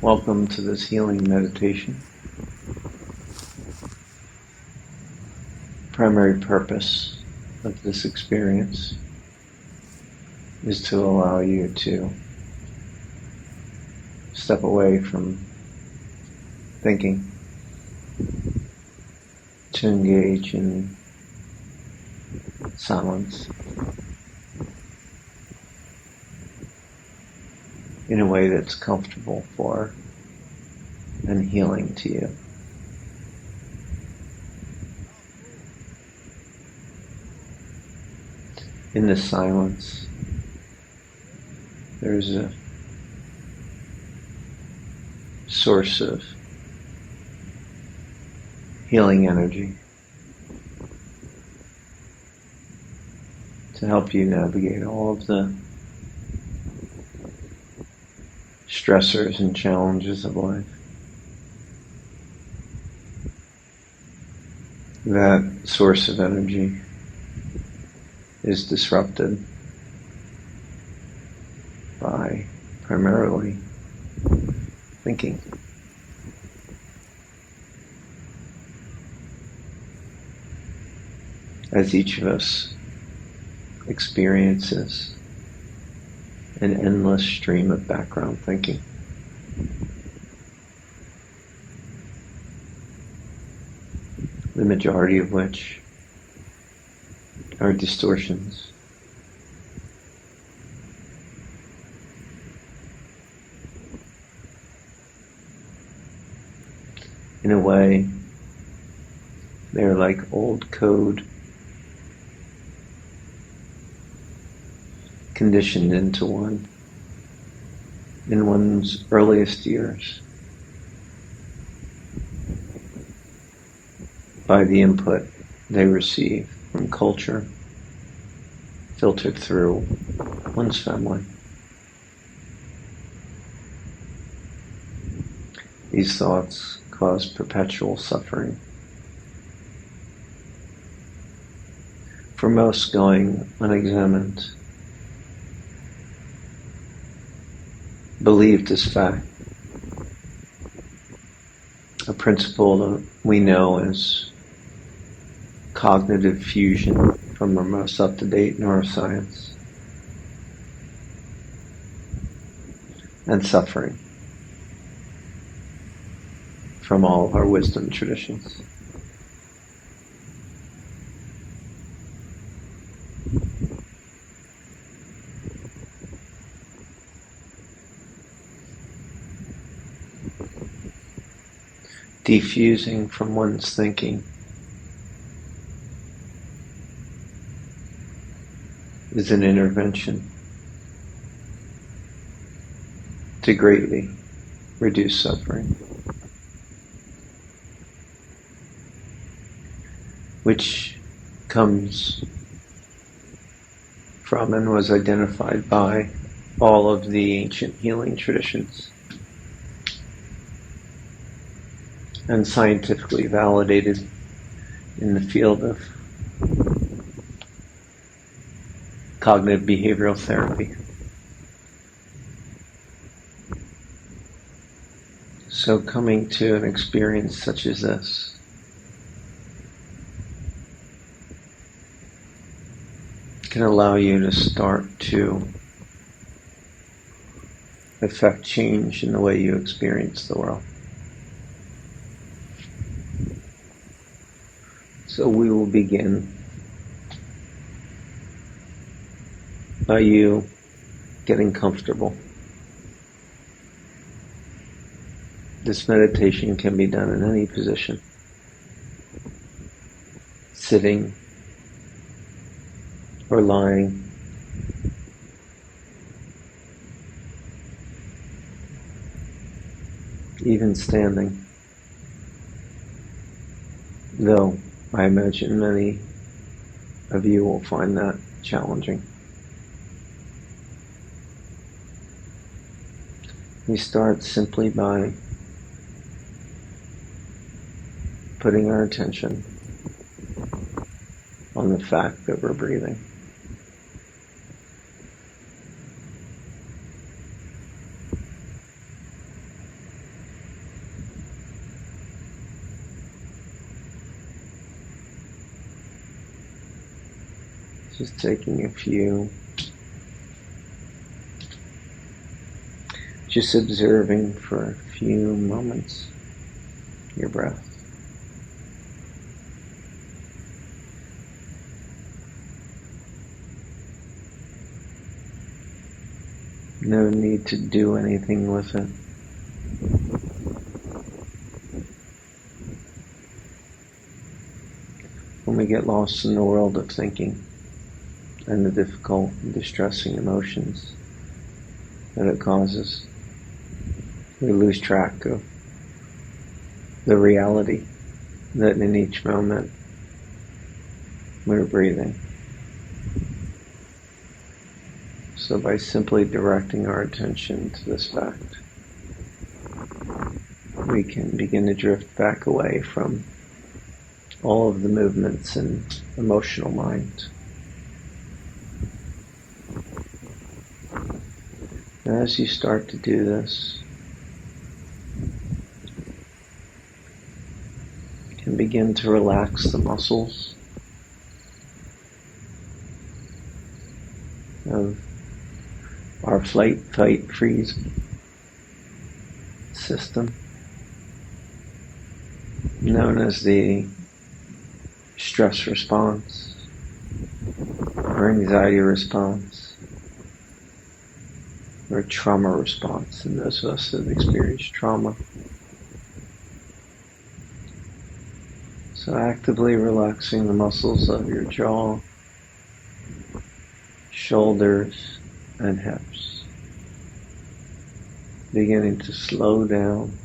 Welcome to this healing meditation. Primary purpose of this experience is to allow you to step away from thinking, to engage in silence in a way that's comfortable for and healing to you. In this silence, there's a source of healing energy to help you navigate all of the stressors and challenges of life. That source of energy is disrupted by primarily thinking. As each of us experiences an endless stream of background thinking. The majority of which are distortions. In a way, they're like old code conditioned into one in one's earliest years by the input they receive from culture, filtered through one's family. These thoughts cause perpetual suffering, for most going unexamined, believed as fact. A principle that we know as cognitive fusion from our most up-to-date neuroscience, and suffering from all of our wisdom traditions. Defusing from one's thinking is an intervention to greatly reduce suffering, which comes from and was identified by all of the ancient healing traditions and scientifically validated in the field of cognitive behavioral therapy. So coming to an experience such as this can allow you to start to affect change in the way you experience the world. So we will begin by you getting comfortable. This meditation can be done in any position. Sitting or lying. Even standing. Though I imagine many of you will find that challenging. We start simply by putting our attention on the fact that we're breathing. Just taking a few, just observing for a few moments your breath. No need to do anything with it. When we get lost in the world of thinking and the difficult and distressing emotions that it causes, we lose track of the reality that in each moment we're breathing. So by simply directing our attention to this fact, we can begin to drift back away from all of the movements in emotional mind. And as you start to do this, you can begin to relax the muscles of our flight, fight, freeze system, known as the stress response or anxiety response or trauma response in those of us that have experienced trauma. So actively relaxing the muscles of your jaw, shoulders, and hips. Beginning to slow down.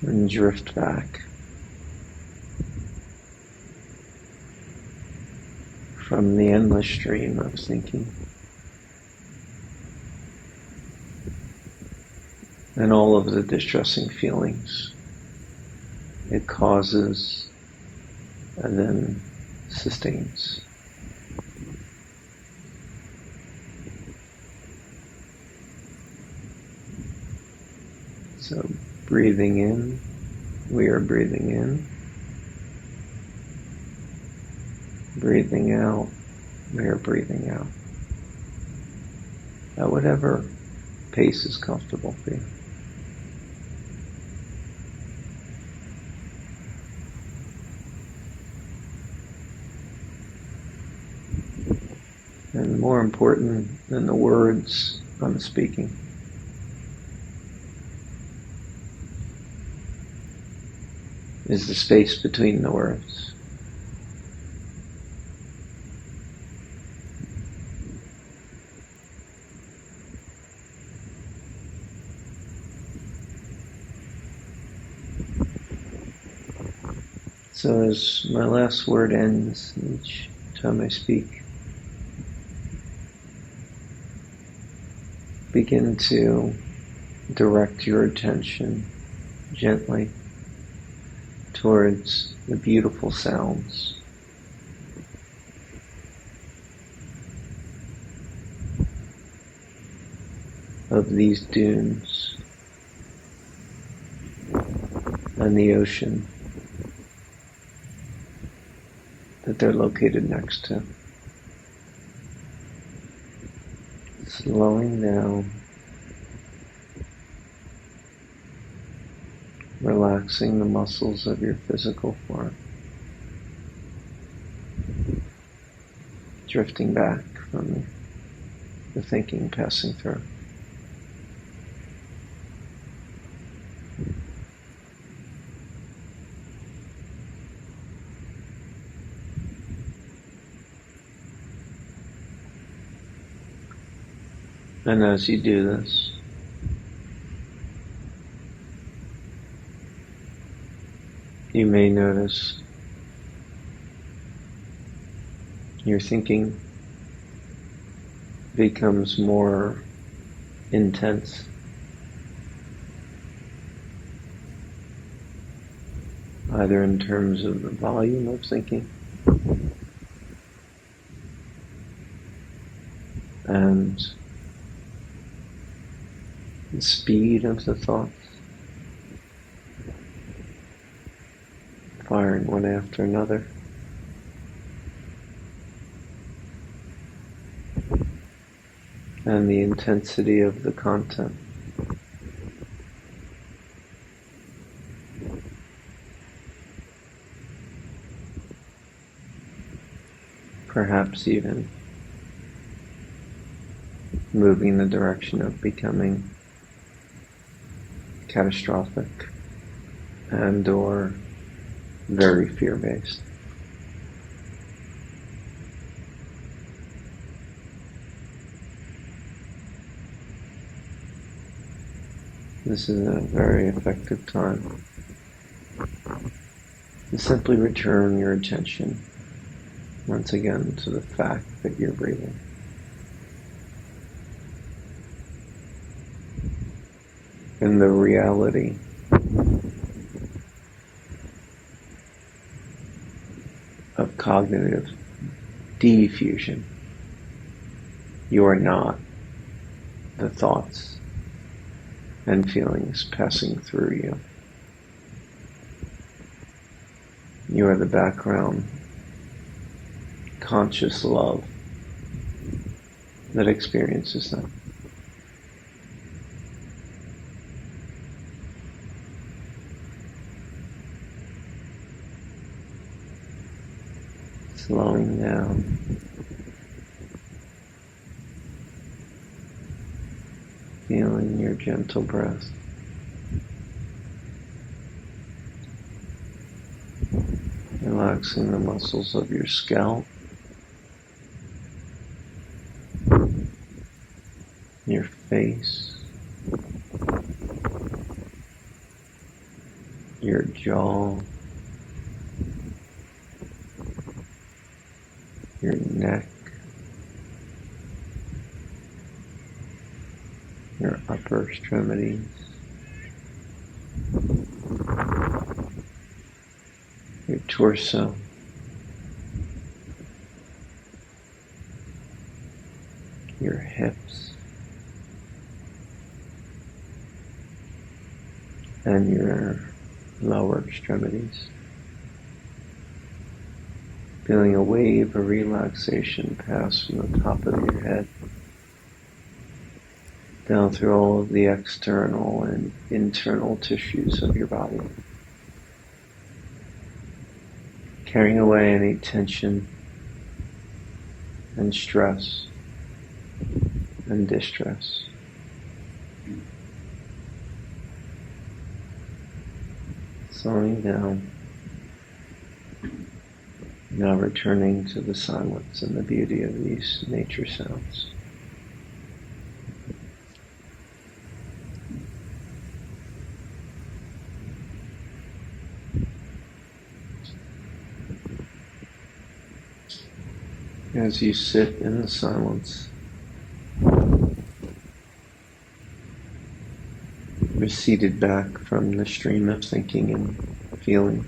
And drift back from the endless stream of thinking and all of the distressing feelings it causes and then sustains. So breathing in, we are breathing in. Breathing out, we are breathing out. At whatever pace is comfortable for you. And more important than the words I'm speaking is the space between the words. So as my last word ends each time I speak, begin to direct your attention gently towards the beautiful sounds of these dunes and the ocean that they're located next to. Slowing down, relaxing the muscles of your physical form, drifting back from the thinking passing through. And as you do this, you may notice your thinking becomes more intense. Either in terms of the volume of thinking and the speed of the thoughts, firing one after another. And the intensity of the content. Perhaps even moving the direction of becoming catastrophic and or very fear-based. This is a very effective time to simply return your attention once again to the fact that you're breathing. And the reality of cognitive defusion. You are not the thoughts and feelings passing through you. You are the background conscious love that experiences them. Slowing down. Feeling your gentle breath. Relaxing the muscles of your scalp, your face, your jaw, your neck, your upper extremities, your torso, your hips, and your lower extremities. Feeling a wave of relaxation pass from the top of your head down through all of the external and internal tissues of your body. Carrying away any tension and stress and distress. Slowing down. Now returning to the silence and the beauty of these nature sounds. As you sit in the silence, receded back from the stream of thinking and feeling.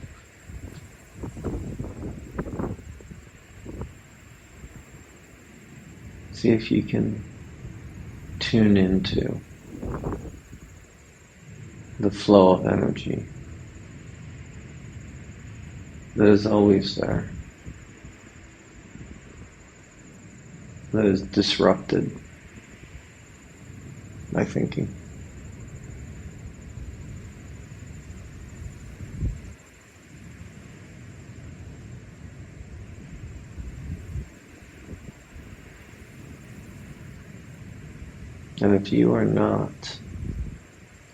See if you can tune into the flow of energy that is always there, that is disrupted by thinking. And if you are not,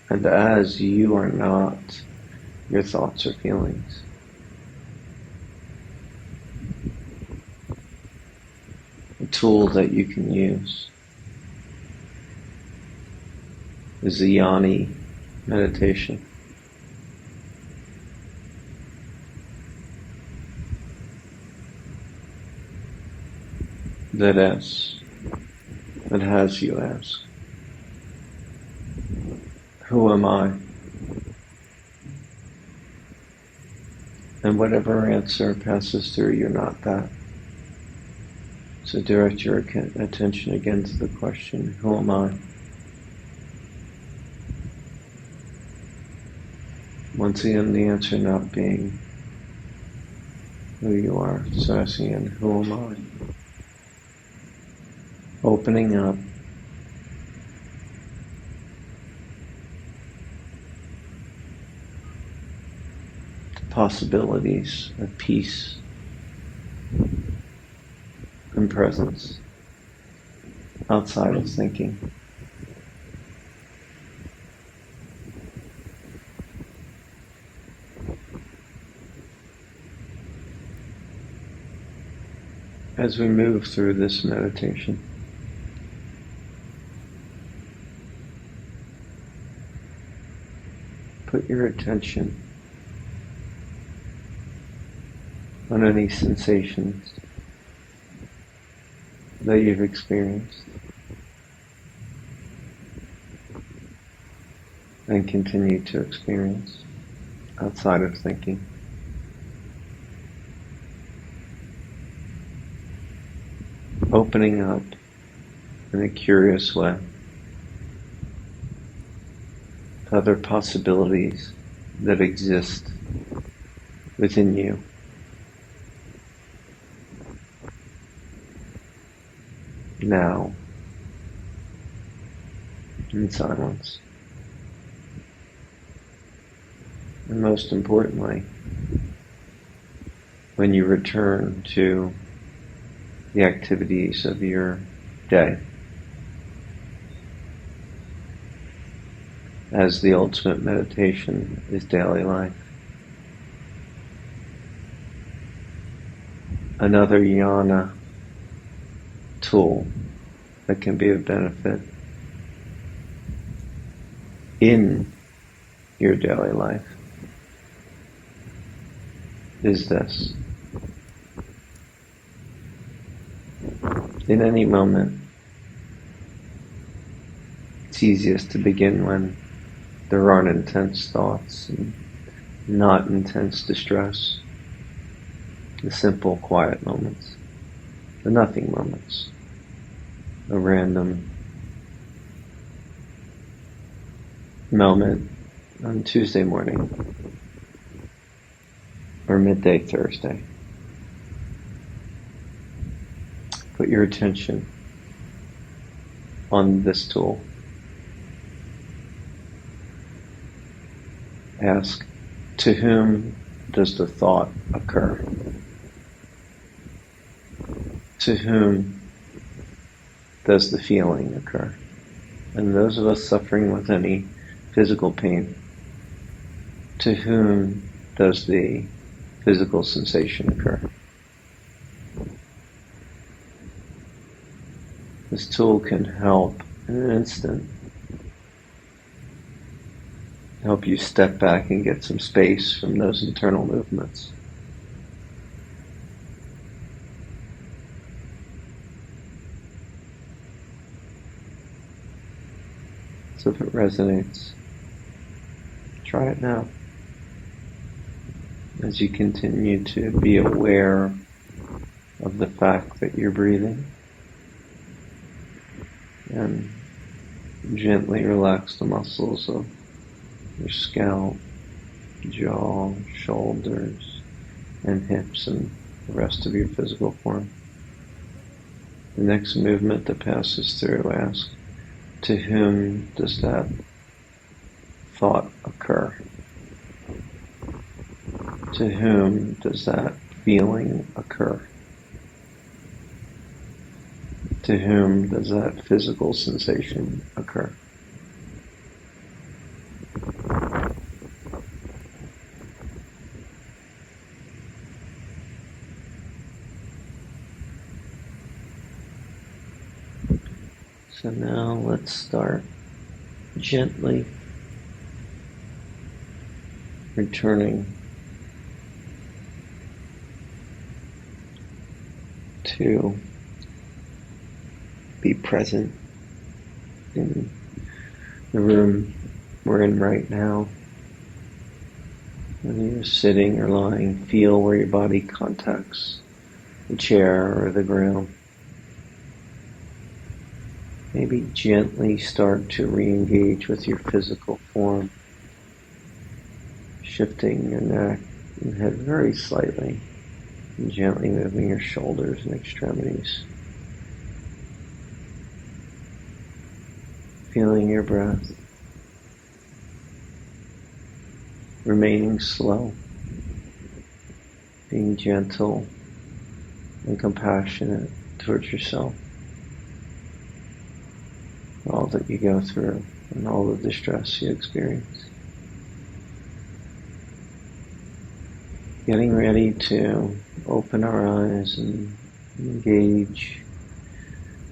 and as you are not your thoughts or feelings, a tool that you can use is the Jnani meditation. That has you ask, who am I? And whatever answer passes through, you're not that. So direct your attention again to the question, who am I? Once again, the answer not being who you are. So asking again, who am I? Opening up to possibilities of peace and presence outside of thinking. As we move through this meditation, put your attention on any sensations that you've experienced and continue to experience outside of thinking. Opening up in a curious way to other possibilities that exist within you. Now, in silence. And most importantly, when you return to the activities of your day, as the ultimate meditation is daily life. Another jnana tool that can be of benefit in your daily life is this. In any moment, it's easiest to begin when there aren't intense thoughts and not intense distress. The simple, quiet moments, the nothing moments, a random moment on Tuesday morning or midday Thursday. Put your attention on this tool. Ask, to whom does the thought occur? To whom does the feeling occur? And those of us suffering with any physical pain, to whom does the physical sensation occur? This tool can help in an instant, help you step back and get some space from those internal movements. So if it resonates, try it now. As you continue to be aware of the fact that you're breathing, and gently relax the muscles of your scalp, jaw, shoulders, and hips, and the rest of your physical form. The next movement that passes through, ask, to whom does that thought occur? To whom does that feeling occur? To whom does that physical sensation occur? So now let's start gently returning to be present in the room we're in right now. When you're sitting or lying, feel where your body contacts the chair or the ground. Maybe gently start to re-engage with your physical form. shifting your neck and head very slightly, and gently moving your shoulders and extremities. Feeling your breath, remaining slow, being gentle and compassionate towards yourself, all that you go through and all the distress you experience. Getting ready to open our eyes and engage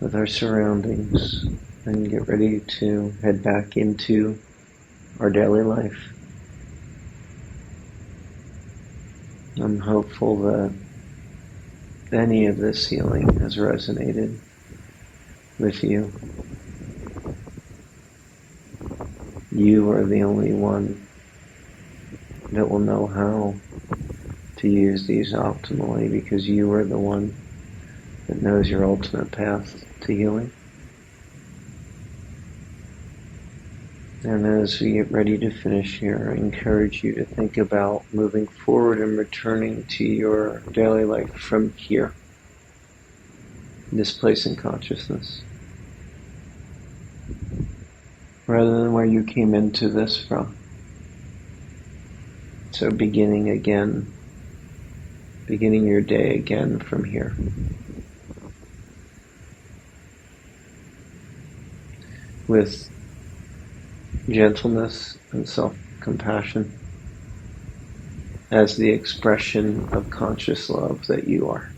with our surroundings and get ready to head back into our daily life. I'm hopeful that any of this healing has resonated with you. You are the only one that will know how to use these optimally, because you are the one that knows your ultimate path to healing. And as we get ready to finish here, I encourage you to think about moving forward and returning to your daily life from here, this place in consciousness, rather than where you came into this from. So beginning your day again from here. With gentleness and self-compassion as the expression of conscious love that you are.